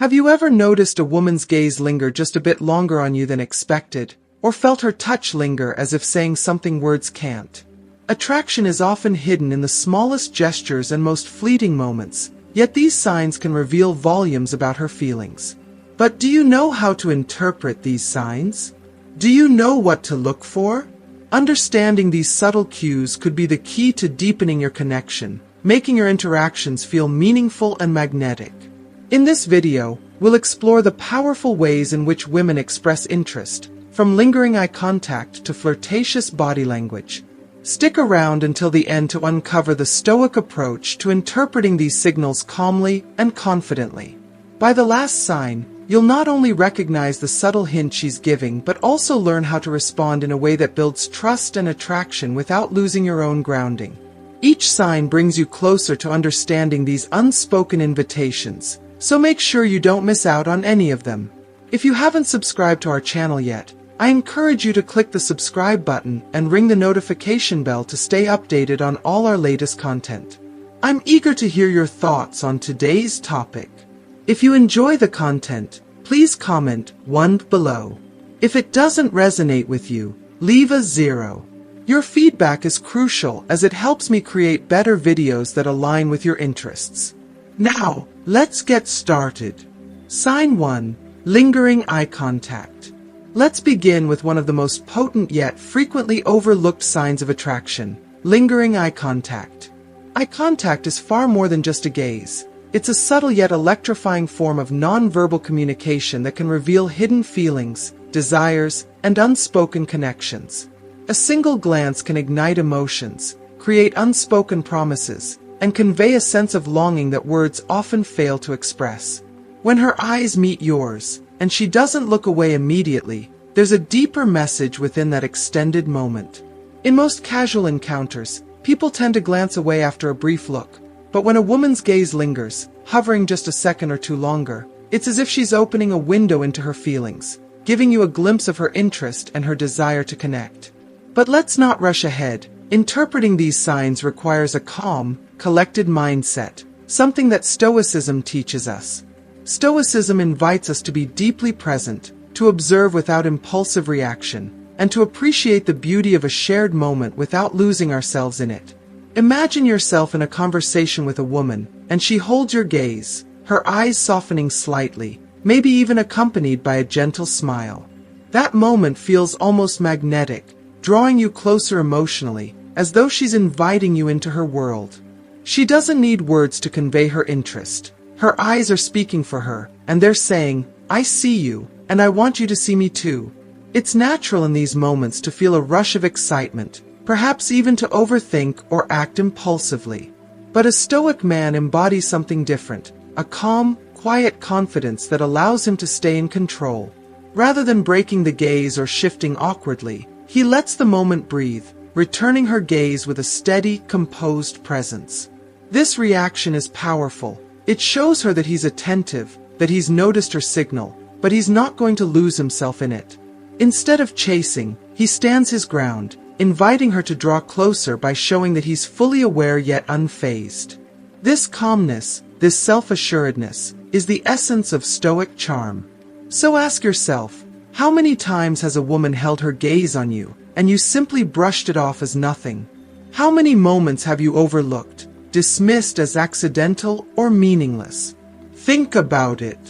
Have you ever noticed a woman's gaze linger just a bit longer on you than expected, or felt her touch linger as if saying something words can't? Attraction is often hidden in the smallest gestures and most fleeting moments, yet these signs can reveal volumes about her feelings. But do you know how to interpret these signs? Do you know what to look for? Understanding these subtle cues could be the key to deepening your connection, making your interactions feel meaningful and magnetic. In this video, we'll explore the powerful ways in which women express interest, from lingering eye contact to flirtatious body language. Stick around until the end to uncover the Stoic approach to interpreting these signals calmly and confidently. By the last sign, you'll not only recognize the subtle hint she's giving, but also learn how to respond in a way that builds trust and attraction without losing your own grounding. Each sign brings you closer to understanding these unspoken invitations, so make sure you don't miss out on any of them. If you haven't subscribed to our channel yet, I encourage you to click the subscribe button and ring the notification bell to stay updated on all our latest content. I'm eager to hear your thoughts on today's topic. If you enjoy the content, please comment 1 below. If it doesn't resonate with you, leave a 0. Your feedback is crucial as it helps me create better videos that align with your interests. Now, let's get started. Sign 1. Lingering eye contact. Let's begin with one of the most potent yet frequently overlooked signs of attraction: lingering eye contact. Eye contact is far more than just a gaze. It's a subtle yet electrifying form of non-verbal communication that can reveal hidden feelings, desires, and unspoken connections. A single glance can ignite emotions, create unspoken promises, and convey a sense of longing that words often fail to express. When her eyes meet yours, and she doesn't look away immediately, there's a deeper message within that extended moment. In most casual encounters, people tend to glance away after a brief look. But when a woman's gaze lingers, hovering just a second or two longer, it's as if she's opening a window into her feelings, giving you a glimpse of her interest and her desire to connect. But let's not rush ahead. Interpreting these signs requires a calm, collected mindset, something that Stoicism teaches us. Stoicism invites us to be deeply present, to observe without impulsive reaction, and to appreciate the beauty of a shared moment without losing ourselves in it. Imagine yourself in a conversation with a woman, and she holds your gaze, her eyes softening slightly, maybe even accompanied by a gentle smile. That moment feels almost magnetic, drawing you closer emotionally, as though she's inviting you into her world. She doesn't need words to convey her interest. Her eyes are speaking for her, and they're saying, "I see you, and I want you to see me too." It's natural in these moments to feel a rush of excitement, perhaps even to overthink or act impulsively. But a Stoic man embodies something different, a calm, quiet confidence that allows him to stay in control. Rather than breaking the gaze or shifting awkwardly, he lets the moment breathe, returning her gaze with a steady, composed presence. This reaction is powerful. It shows her that he's attentive, that he's noticed her signal, but he's not going to lose himself in it. Instead of chasing, he stands his ground, inviting her to draw closer by showing that he's fully aware yet unfazed. This calmness, this self-assuredness, is the essence of Stoic charm. So ask yourself, how many times has a woman held her gaze on you, and you simply brushed it off as nothing? How many moments have you overlooked, dismissed as accidental or meaningless? Think about it.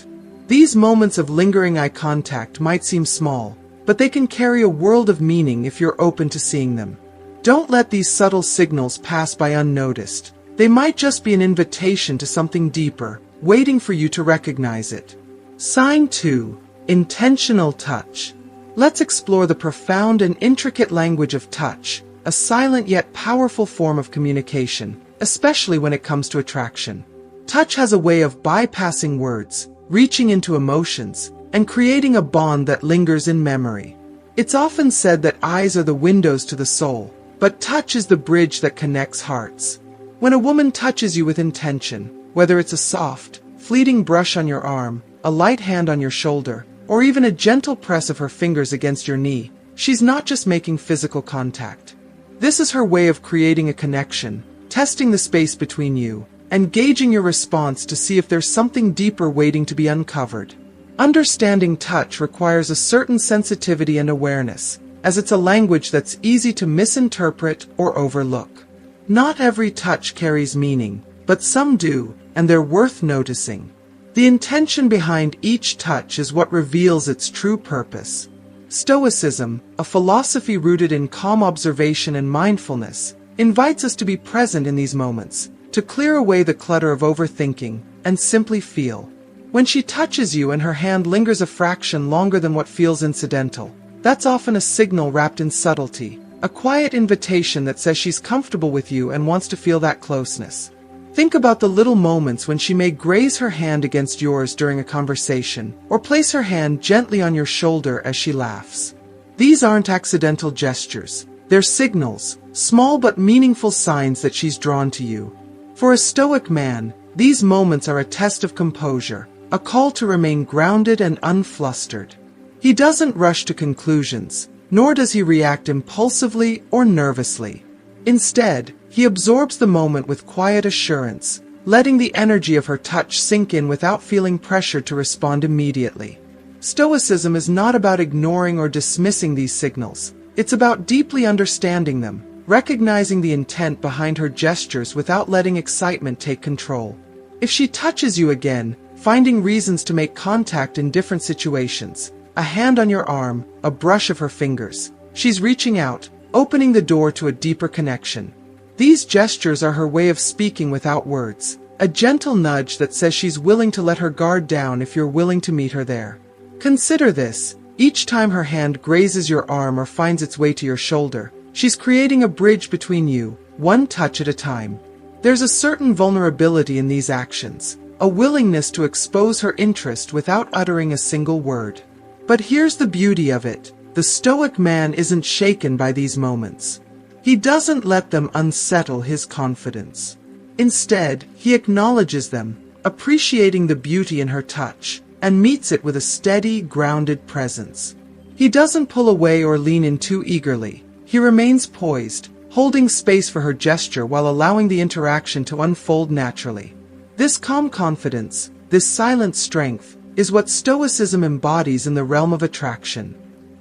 These moments of lingering eye contact might seem small, but they can carry a world of meaning if you're open to seeing them. Don't let these subtle signals pass by unnoticed. They might just be an invitation to something deeper, waiting for you to recognize it. Sign 2. Intentional touch. Let's explore the profound and intricate language of touch, a silent yet powerful form of communication, especially when it comes to attraction. Touch has a way of bypassing words, reaching into emotions, and creating a bond that lingers in memory. It's often said that eyes are the windows to the soul, but touch is the bridge that connects hearts. When a woman touches you with intention, whether it's a soft, fleeting brush on your arm, a light hand on your shoulder, or even a gentle press of her fingers against your knee, she's not just making physical contact. This is her way of creating a connection, testing the space between you, and gauging your response to see if there's something deeper waiting to be uncovered. Understanding touch requires a certain sensitivity and awareness, as it's a language that's easy to misinterpret or overlook. Not every touch carries meaning, but some do, and they're worth noticing. The intention behind each touch is what reveals its true purpose. Stoicism, a philosophy rooted in calm observation and mindfulness, invites us to be present in these moments, to clear away the clutter of overthinking, and simply feel. When she touches you and her hand lingers a fraction longer than what feels incidental, that's often a signal wrapped in subtlety, a quiet invitation that says she's comfortable with you and wants to feel that closeness. Think about the little moments when she may graze her hand against yours during a conversation, or place her hand gently on your shoulder as she laughs. These aren't accidental gestures. They're signals, small but meaningful signs that she's drawn to you. For a Stoic man, these moments are a test of composure, a call to remain grounded and unflustered. He doesn't rush to conclusions, nor does he react impulsively or nervously. Instead, he absorbs the moment with quiet assurance, letting the energy of her touch sink in without feeling pressured to respond immediately. Stoicism is not about ignoring or dismissing these signals. It's about deeply understanding them, recognizing the intent behind her gestures without letting excitement take control. If she touches you again, finding reasons to make contact in different situations, a hand on your arm, a brush of her fingers, she's reaching out, opening the door to a deeper connection. These gestures are her way of speaking without words, a gentle nudge that says she's willing to let her guard down if you're willing to meet her there. Consider this: each time her hand grazes your arm or finds its way to your shoulder, she's creating a bridge between you, one touch at a time. There's a certain vulnerability in these actions, a willingness to expose her interest without uttering a single word. But here's the beauty of it: the Stoic man isn't shaken by these moments. He doesn't let them unsettle his confidence. Instead, he acknowledges them, appreciating the beauty in her touch, and meets it with a steady, grounded presence. He doesn't pull away or lean in too eagerly. He remains poised, holding space for her gesture while allowing the interaction to unfold naturally. This calm confidence, this silent strength, is what Stoicism embodies in the realm of attraction.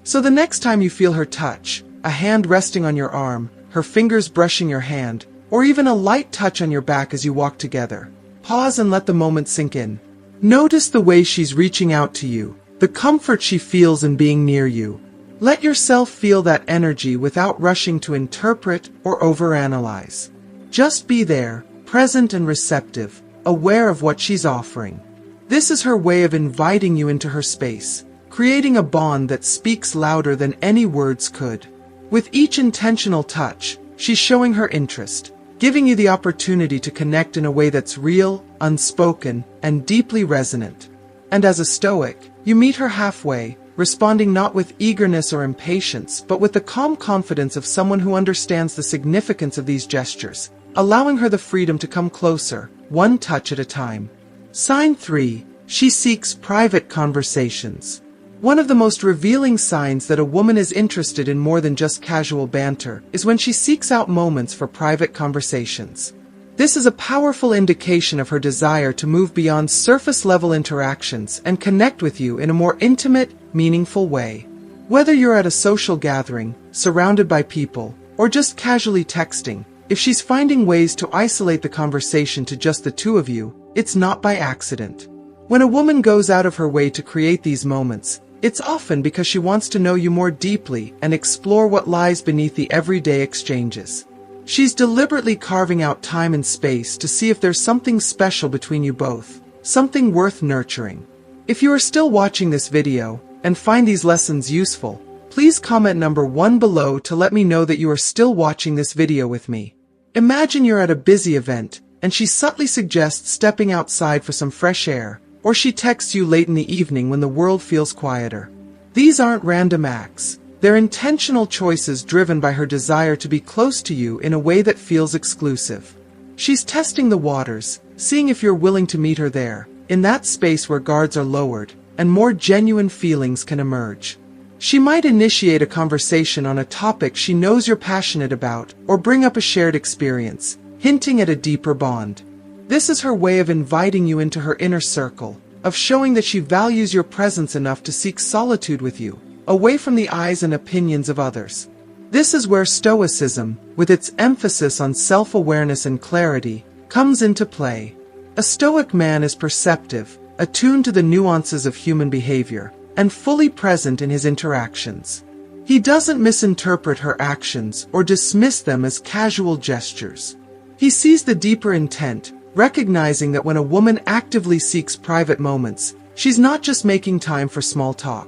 So the next time you feel her touch, a hand resting on your arm, her fingers brushing your hand, or even a light touch on your back as you walk together, pause and let the moment sink in. Notice the way she's reaching out to you, the comfort she feels in being near you. Let yourself feel that energy without rushing to interpret or overanalyze. Just be there, present and receptive, aware of what she's offering. This is her way of inviting you into her space, creating a bond that speaks louder than any words could. With each intentional touch, she's showing her interest, giving you the opportunity to connect in a way that's real, unspoken, and deeply resonant. And as a Stoic, you meet her halfway, responding not with eagerness or impatience, but with the calm confidence of someone who understands the significance of these gestures, allowing her the freedom to come closer, one touch at a time. Sign 3. She seeks private conversations. One of the most revealing signs that a woman is interested in more than just casual banter is when she seeks out moments for private conversations. This is a powerful indication of her desire to move beyond surface-level interactions and connect with you in a more intimate, meaningful way. Whether you're at a social gathering, surrounded by people, or just casually texting, if she's finding ways to isolate the conversation to just the two of you, it's not by accident. When a woman goes out of her way to create these moments, it's often because she wants to know you more deeply and explore what lies beneath the everyday exchanges. She's deliberately carving out time and space to see if there's something special between you both, something worth nurturing. If you are still watching this video and find these lessons useful, please comment number 1 below to let me know that you are still watching this video with me. Imagine you're at a busy event, and she subtly suggests stepping outside for some fresh air, or she texts you late in the evening when the world feels quieter. These aren't random acts. They're intentional choices driven by her desire to be close to you in a way that feels exclusive. She's testing the waters, seeing if you're willing to meet her there, in that space where guards are lowered, and more genuine feelings can emerge. She might initiate a conversation on a topic she knows you're passionate about, or bring up a shared experience, hinting at a deeper bond. This is her way of inviting you into her inner circle, of showing that she values your presence enough to seek solitude with you, away from the eyes and opinions of others. This is where Stoicism, with its emphasis on self-awareness and clarity, comes into play. A Stoic man is perceptive, attuned to the nuances of human behavior, and fully present in his interactions. He doesn't misinterpret her actions or dismiss them as casual gestures. He sees the deeper intent, recognizing that when a woman actively seeks private moments, she's not just making time for small talk.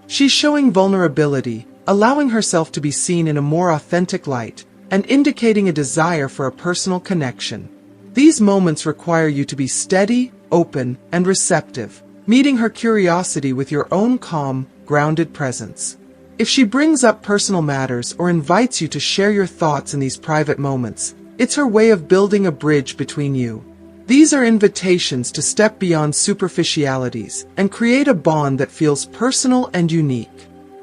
She's showing vulnerability, allowing herself to be seen in a more authentic light, and indicating a desire for a personal connection. These moments require you to be steady, open, and receptive, meeting her curiosity with your own calm, grounded presence. If she brings up personal matters or invites you to share your thoughts in these private moments, it's her way of building a bridge between you. These are invitations to step beyond superficialities and create a bond that feels personal and unique.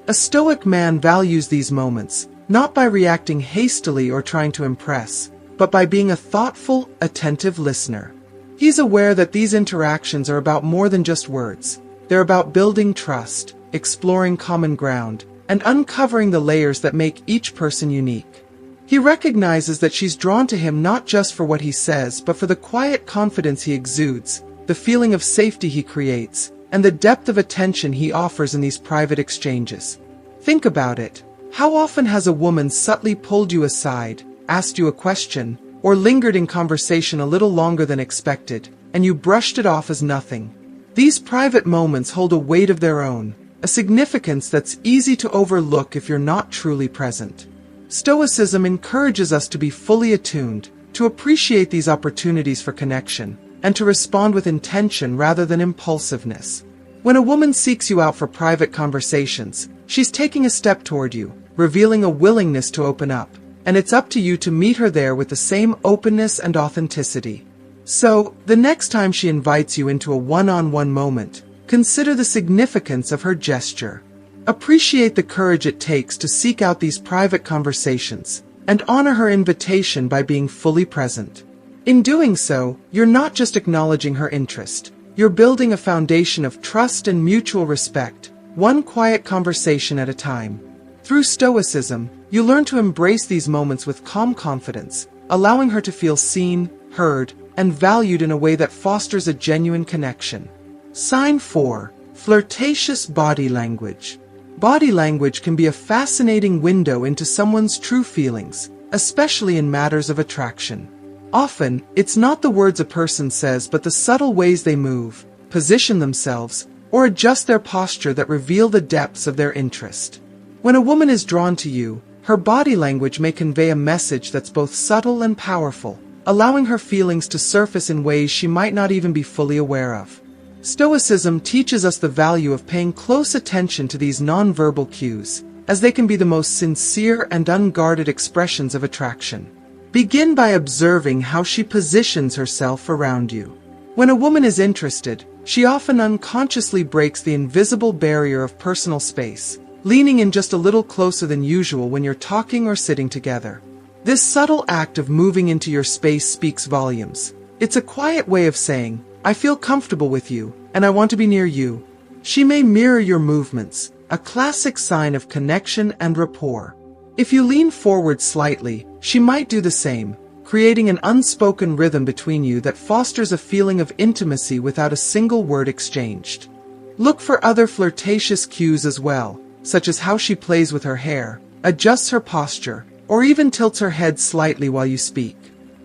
A Stoic man values these moments, not by reacting hastily or trying to impress, but by being a thoughtful, attentive listener. He's aware that these interactions are about more than just words. They're about building trust, exploring common ground, and uncovering the layers that make each person unique. He recognizes that she's drawn to him not just for what he says, but for the quiet confidence he exudes, the feeling of safety he creates, and the depth of attention he offers in these private exchanges. Think about it. How often has a woman subtly pulled you aside, asked you a question, or lingered in conversation a little longer than expected, and you brushed it off as nothing? These private moments hold a weight of their own, a significance that's easy to overlook if you're not truly present. Stoicism encourages us to be fully attuned, to appreciate these opportunities for connection, and to respond with intention rather than impulsiveness. When a woman seeks you out for private conversations, she's taking a step toward you, revealing a willingness to open up, and it's up to you to meet her there with the same openness and authenticity. So, the next time she invites you into a one-on-one moment, consider the significance of her gesture. Appreciate the courage it takes to seek out these private conversations, and honor her invitation by being fully present. In doing so, you're not just acknowledging her interest, you're building a foundation of trust and mutual respect, one quiet conversation at a time. Through Stoicism, you learn to embrace these moments with calm confidence, allowing her to feel seen, heard, and valued in a way that fosters a genuine connection. Sign 4. Flirtatious body language. Body language can be a fascinating window into someone's true feelings, especially in matters of attraction. Often, it's not the words a person says but the subtle ways they move, position themselves, or adjust their posture that reveal the depths of their interest. When a woman is drawn to you, her body language may convey a message that's both subtle and powerful, allowing her feelings to surface in ways she might not even be fully aware of. Stoicism teaches us the value of paying close attention to these nonverbal cues, as they can be the most sincere and unguarded expressions of attraction. Begin by observing how she positions herself around you. When a woman is interested, she often unconsciously breaks the invisible barrier of personal space, leaning in just a little closer than usual when you're talking or sitting together. This subtle act of moving into your space speaks volumes. It's a quiet way of saying, "I feel comfortable with you, and I want to be near you." She may mirror your movements, a classic sign of connection and rapport. If you lean forward slightly, she might do the same, creating an unspoken rhythm between you that fosters a feeling of intimacy without a single word exchanged. Look for other flirtatious cues as well, such as how she plays with her hair, adjusts her posture, or even tilts her head slightly while you speak.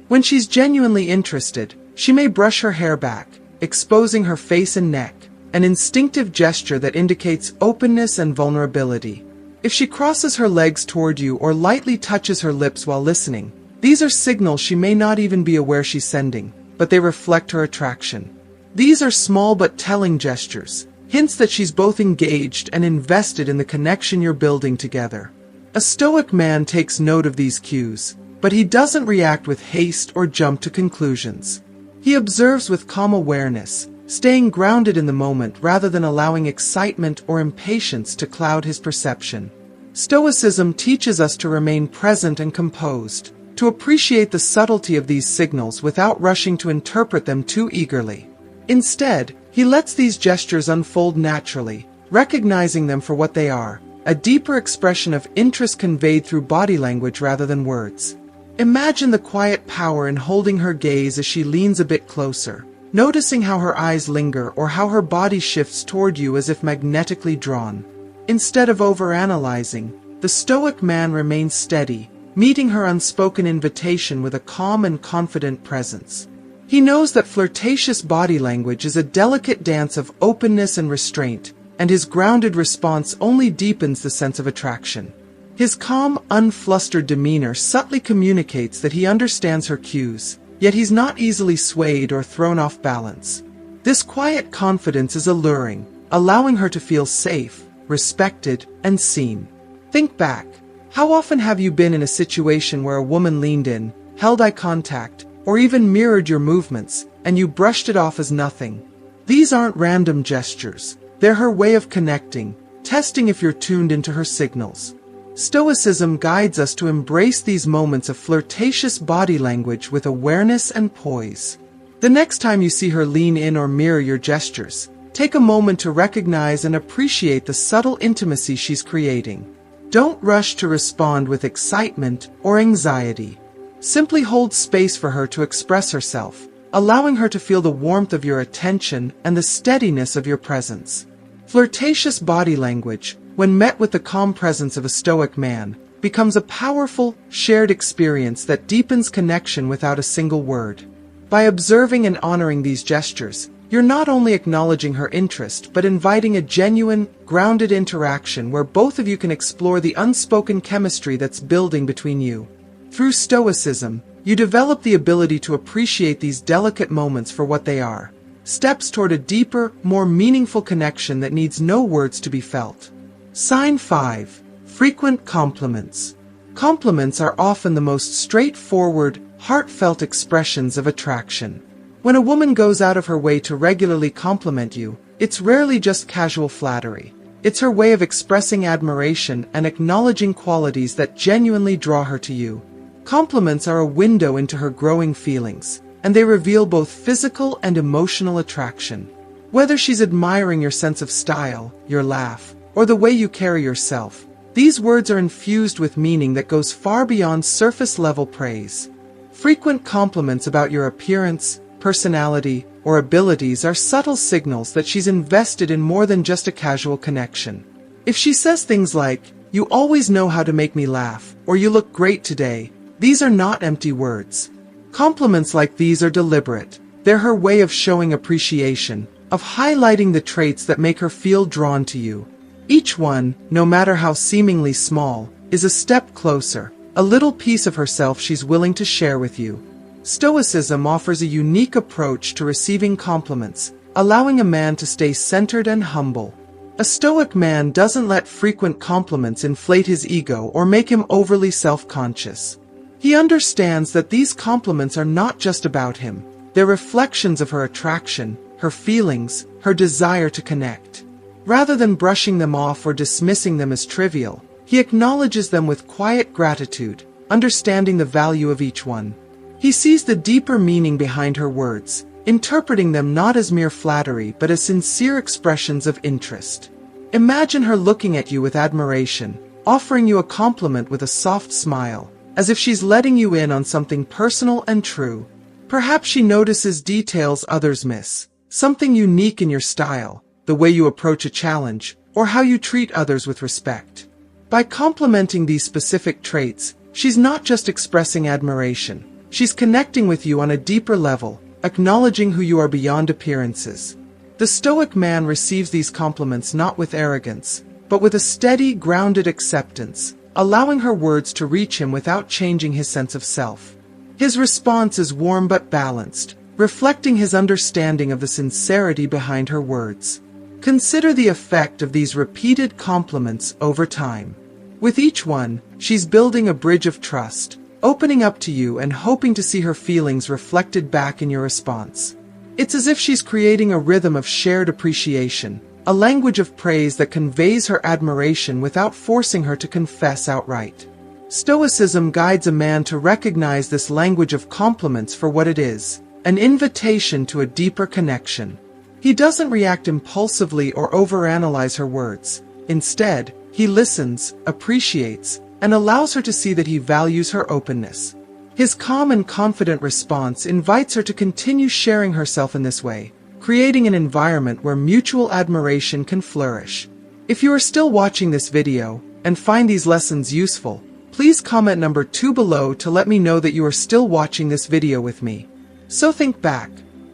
When she's genuinely interested, she may brush her hair back, exposing her face and neck, an instinctive gesture that indicates openness and vulnerability. If she crosses her legs toward you or lightly touches her lips while listening, these are signals she may not even be aware she's sending, but they reflect her attraction. These are small but telling gestures, hints that she's both engaged and invested in the connection you're building together. A Stoic man takes note of these cues, but he doesn't react with haste or jump to conclusions. He observes with calm awareness, staying grounded in the moment rather than allowing excitement or impatience to cloud his perception. Stoicism teaches us to remain present and composed, to appreciate the subtlety of these signals without rushing to interpret them too eagerly. Instead, he lets these gestures unfold naturally, recognizing them for what they are, a deeper expression of interest conveyed through body language rather than words. Imagine the quiet power in holding her gaze as she leans a bit closer, noticing how her eyes linger or how her body shifts toward you as if magnetically drawn. Instead of overanalyzing, the Stoic man remains steady, meeting her unspoken invitation with a calm and confident presence. He knows that flirtatious body language is a delicate dance of openness and restraint, and his grounded response only deepens the sense of attraction. His calm, unflustered demeanor subtly communicates that he understands her cues, yet he's not easily swayed or thrown off balance. This quiet confidence is alluring, allowing her to feel safe, respected, and seen. Think back. How often have you been in a situation where a woman leaned in, held eye contact, or even mirrored your movements, and you brushed it off as nothing? These aren't random gestures. They're her way of connecting, testing if you're tuned into her signals. Stoicism guides us to embrace these moments of flirtatious body language with awareness and poise. The next time you see her lean in or mirror your gestures, take a moment to recognize and appreciate the subtle intimacy she's creating. Don't rush to respond with excitement or anxiety. Simply hold space for her to express herself, allowing her to feel the warmth of your attention and the steadiness of your presence. Flirtatious body language, when met with the calm presence of a Stoic man, becomes a powerful, shared experience that deepens connection without a single word. By observing and honoring these gestures, you're not only acknowledging her interest but inviting a genuine, grounded interaction where both of you can explore the unspoken chemistry that's building between you. Through Stoicism, you develop the ability to appreciate these delicate moments for what they are, steps toward a deeper, more meaningful connection that needs no words to be felt. Sign 5. Frequent compliments. Compliments are often the most straightforward, heartfelt expressions of attraction. When a woman goes out of her way to regularly compliment you, it's rarely just casual flattery. It's her way of expressing admiration and acknowledging qualities that genuinely draw her to you. Compliments are a window into her growing feelings, and they reveal both physical and emotional attraction. Whether she's admiring your sense of style, your laugh, or the way you carry yourself, these words are infused with meaning that goes far beyond surface-level praise. Frequent compliments about your appearance, personality, or abilities are subtle signals that she's invested in more than just a casual connection. If she says things like, "You always know how to make me laugh," or "You look great today," these are not empty words. Compliments like these are deliberate. They're her way of showing appreciation, of highlighting the traits that make her feel drawn to you. Each one, no matter how seemingly small, is a step closer, a little piece of herself she's willing to share with you. Stoicism offers a unique approach to receiving compliments, allowing a man to stay centered and humble. A Stoic man doesn't let frequent compliments inflate his ego or make him overly self-conscious. He understands that these compliments are not just about him. They're reflections of her attraction, her feelings, her desire to connect. Rather than brushing them off or dismissing them as trivial, he acknowledges them with quiet gratitude, understanding the value of each one. He sees the deeper meaning behind her words, interpreting them not as mere flattery but as sincere expressions of interest. Imagine her looking at you with admiration, offering you a compliment with a soft smile, as if she's letting you in on something personal and true. Perhaps she notices details others miss, something unique in your style, the way you approach a challenge, or how you treat others with respect. By complimenting these specific traits, she's not just expressing admiration. She's connecting with you on a deeper level, acknowledging who you are beyond appearances. The Stoic man receives these compliments not with arrogance, but with a steady, grounded acceptance, allowing her words to reach him without changing his sense of self. His response is warm but balanced, reflecting his understanding of the sincerity behind her words. Consider the effect of these repeated compliments over time. With each one, she's building a bridge of trust, opening up to you and hoping to see her feelings reflected back in your response. It's as if she's creating a rhythm of shared appreciation, a language of praise that conveys her admiration without forcing her to confess outright. Stoicism guides a man to recognize this language of compliments for what it is, an invitation to a deeper connection. He doesn't react impulsively or overanalyze her words. Instead, he listens, appreciates, and allows her to see that he values her openness. His calm and confident response invites her to continue sharing herself in this way, creating an environment where mutual admiration can flourish. If you are still watching this video and find these lessons useful, please comment number 2 below to let me know that you are still watching this video with me. So think back.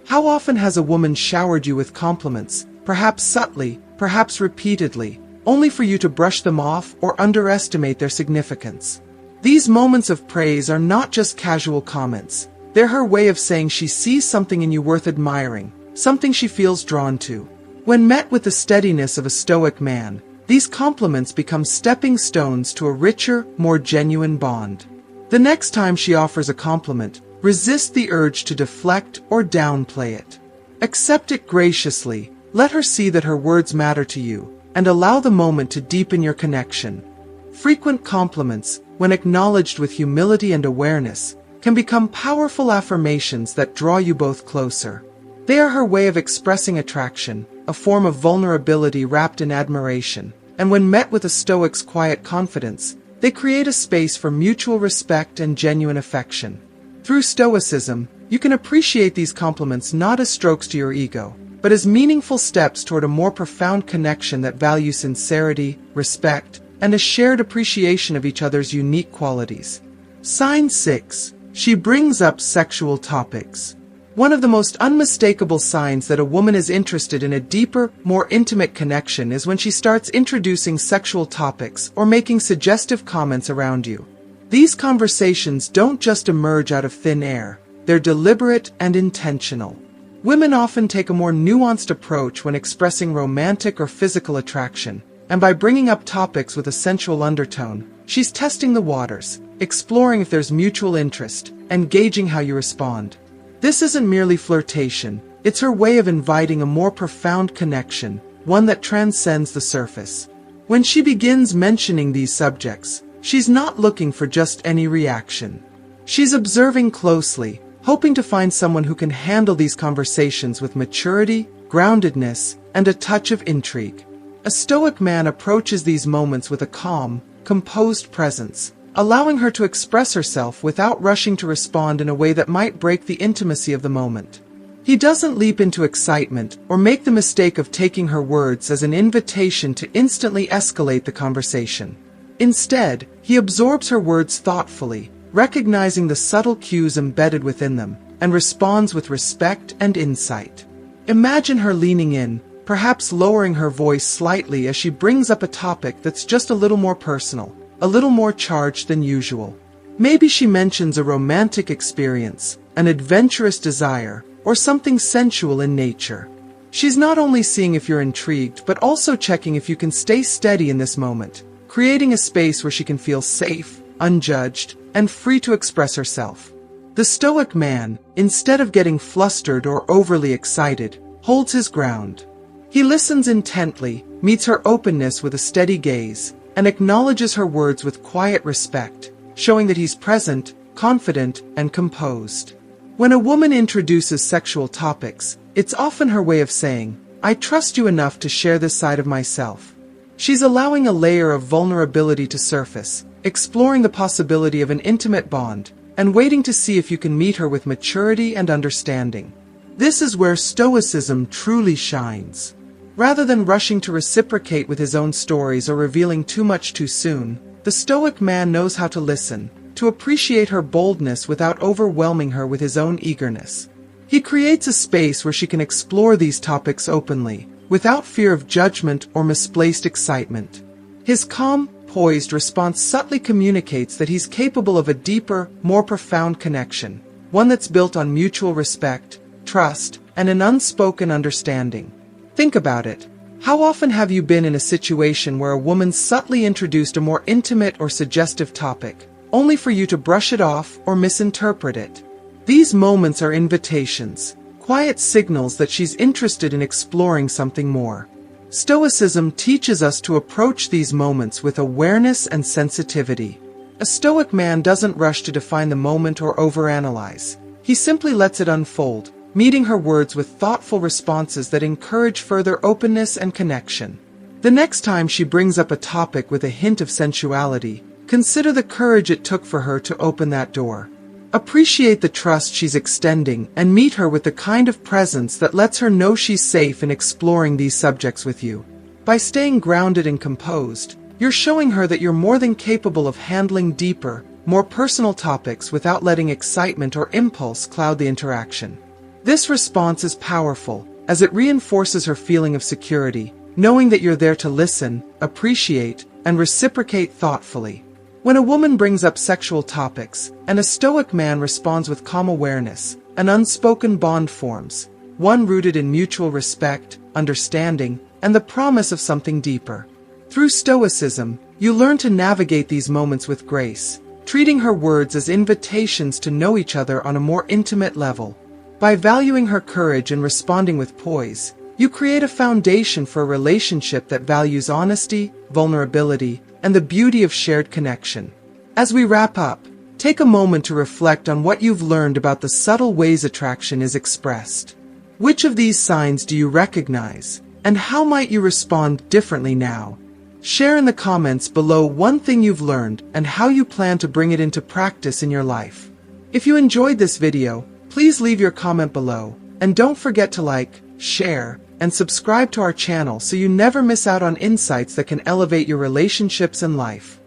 How often has a woman showered you with compliments, perhaps subtly, perhaps repeatedly, only for you to brush them off or underestimate their significance? These moments of praise are not just casual comments. They're her way of saying she sees something in you worth admiring, something she feels drawn to. When met with the steadiness of a Stoic man, these compliments become stepping stones to a richer, more genuine bond. The next time she offers a compliment, resist the urge to deflect or downplay it. Accept it graciously, let her see that her words matter to you, and allow the moment to deepen your connection. Frequent compliments, when acknowledged with humility and awareness, can become powerful affirmations that draw you both closer. They are her way of expressing attraction, a form of vulnerability wrapped in admiration, and when met with a Stoic's quiet confidence, they create a space for mutual respect and genuine affection. Through Stoicism, you can appreciate these compliments not as strokes to your ego, but as meaningful steps toward a more profound connection that values sincerity, respect, and a shared appreciation of each other's unique qualities. Sign 6. She brings up sexual topics. One of the most unmistakable signs that a woman is interested in a deeper, more intimate connection is when she starts introducing sexual topics or making suggestive comments around you. These conversations don't just emerge out of thin air, they're deliberate and intentional. Women often take a more nuanced approach when expressing romantic or physical attraction, and by bringing up topics with a sensual undertone, she's testing the waters, exploring if there's mutual interest, and gauging how you respond. This isn't merely flirtation, it's her way of inviting a more profound connection, one that transcends the surface. When she begins mentioning these subjects, she's not looking for just any reaction. She's observing closely, hoping to find someone who can handle these conversations with maturity, groundedness, and a touch of intrigue. A Stoic man approaches these moments with a calm, composed presence, allowing her to express herself without rushing to respond in a way that might break the intimacy of the moment. He doesn't leap into excitement or make the mistake of taking her words as an invitation to instantly escalate the conversation. Instead, he absorbs her words thoughtfully, recognizing the subtle cues embedded within them, and responds with respect and insight. Imagine her leaning in, perhaps lowering her voice slightly as she brings up a topic that's just a little more personal, a little more charged than usual. Maybe she mentions a romantic experience, an adventurous desire, or something sensual in nature. She's not only seeing if you're intrigued, but also checking if you can stay steady in this moment, creating a space where she can feel safe, unjudged, and free to express herself. The Stoic man, instead of getting flustered or overly excited, holds his ground. He listens intently, meets her openness with a steady gaze, and acknowledges her words with quiet respect, showing that he's present, confident, and composed. When a woman introduces sexual topics, it's often her way of saying, "I trust you enough to share this side of myself." She's allowing a layer of vulnerability to surface, exploring the possibility of an intimate bond, and waiting to see if you can meet her with maturity and understanding. This is where Stoicism truly shines. Rather than rushing to reciprocate with his own stories or revealing too much too soon, the Stoic man knows how to listen, to appreciate her boldness without overwhelming her with his own eagerness. He creates a space where she can explore these topics openly, without fear of judgment or misplaced excitement. His calm, poised response subtly communicates that he's capable of a deeper, more profound connection, one that's built on mutual respect, trust, and an unspoken understanding. Think about it. How often have you been in a situation where a woman subtly introduced a more intimate or suggestive topic, only for you to brush it off or misinterpret it? These moments are invitations, quiet signals that she's interested in exploring something more. Stoicism teaches us to approach these moments with awareness and sensitivity. A Stoic man doesn't rush to define the moment or overanalyze. He simply lets it unfold, meeting her words with thoughtful responses that encourage further openness and connection. The next time she brings up a topic with a hint of sensuality, consider the courage it took for her to open that door. Appreciate the trust she's extending and meet her with the kind of presence that lets her know she's safe in exploring these subjects with you. By staying grounded and composed, you're showing her that you're more than capable of handling deeper, more personal topics without letting excitement or impulse cloud the interaction. This response is powerful, as it reinforces her feeling of security, knowing that you're there to listen, appreciate, and reciprocate thoughtfully. When a woman brings up sexual topics, and a Stoic man responds with calm awareness, an unspoken bond forms, one rooted in mutual respect, understanding, and the promise of something deeper. Through Stoicism, you learn to navigate these moments with grace, treating her words as invitations to know each other on a more intimate level. By valuing her courage and responding with poise, you create a foundation for a relationship that values honesty, vulnerability, and the beauty of shared connection. As we wrap up, take a moment to reflect on what you've learned about the subtle ways attraction is expressed. Which of these signs do you recognize, and how might you respond differently now? Share in the comments below one thing you've learned and how you plan to bring it into practice in your life. If you enjoyed this video, please leave your comment below, and don't forget to like, share, and subscribe to our channel so you never miss out on insights that can elevate your relationships and life.